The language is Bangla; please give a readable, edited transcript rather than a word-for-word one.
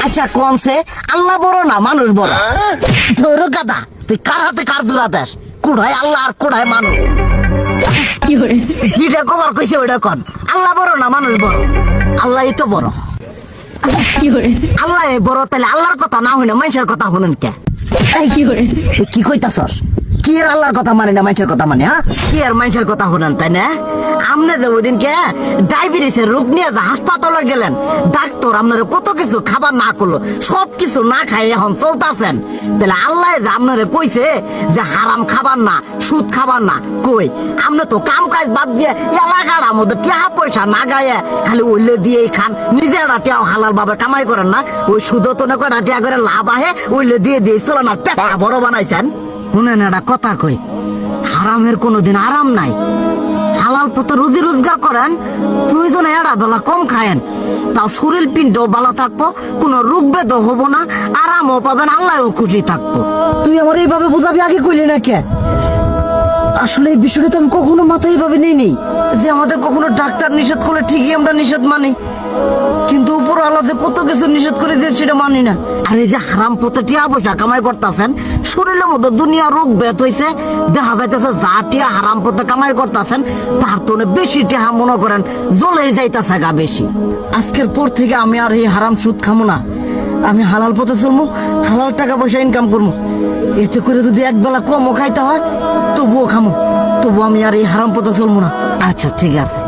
আচ্ছা কোনছে আল্লাহ বড় না মানুষ বড়? ধরো গাদা, তুই কার হাতে কার জোড়া দেশ? কুড়াই আল্লাহ আর কুড়াই মানুষ। যেটা কবার কইছে ওইটা কন। আল্লাহ বড় না মানুষ বড়? আল্লাহই তো বড়। আল্লাহ বড়, তাহলে আল্লাহর কথা না হইনা মানুষের কথা শুনেন কে? তুই কি কইতাছস? কি আর আল্লাহর কথা মানে না মানুষের কথা মানে? হ্যাঁ, কি আর মানুষের কথা শুনেন তাই না? আমনে যে ওই দিনকে ডায়াবেটিসের রোগ নিয়ে যে হাসপাতালে গেলেন, ডাক্তার আপনার কত কিছু খাবার না করলো, সব কিছু না খাই এখন চলতেছেন। তাহলে আল্লাহ যে আপনারে কইছে যে হারাম খাবার না, সুদ খাবার না, কই আপনি তো কাম কাজ বাদ দিয়ে এলাকার মধ্যে টাকা পয়সা না গায়ে খালি ওইলে দিয়েই খান। নিজেরা টিয়াও হালাল ভাবে কামাই করেন না, ওই সুদ তো না কয়টা টিয়া করে লাভ আহে ওইলে দিয়ে দিয়ে চলেন আর পেট বড় বানাইছেন। শুনেন একটা কথা কই, হারামের কোনোদিন আরাম নাই। হালাল পথে রুজি রোজগার করেন, প্রয়োজনে এড়া বেলা কম খায়েন, তাও শরীর পিণ্ডও ভালো থাকবো, কোনো রোগ বেদও হবো না, আরামও পাবেন, আল্লাহও খুশি থাকবো। তুই আমার এইভাবে বুঝাবি আগে কইলি না কে? আসলে এই বিষয়টা তো আমি কখনো মাথায় এইভাবে নিইনি যে আমাদের কখনো ডাক্তার নিষেধ করলে ঠিকই আমরা নিষেধ মানি, কিন্তু উপর আলাদা কত কিছু নিষেধ করে দিয়ে সেটা মানি না। আর এই যে হারাম পথে টিয়া পয়সা কামাই করতেছেন, শরীরের মধ্যে দুনিয়া রোগ বেত হয়েছে, দেখা যাইতেছে যা টিয়া হারাম পথে কামাই করতেছেন তার তো বেশি টিয়া মনে করেন জ্বলেই যাইতেছে গা বেশি। আজকের পর থেকে আমি আর এই হারাম সুদ খামো না, আমি হালাল পথে চলবো, হালাল টাকা পয়সা ইনকাম করবো। এতে করে যদি একবেলা কমও খাইতে হয় তবুও খামো, তবু আমি আর এই হারাম পথে চলবো না। আচ্ছা ঠিক আছে।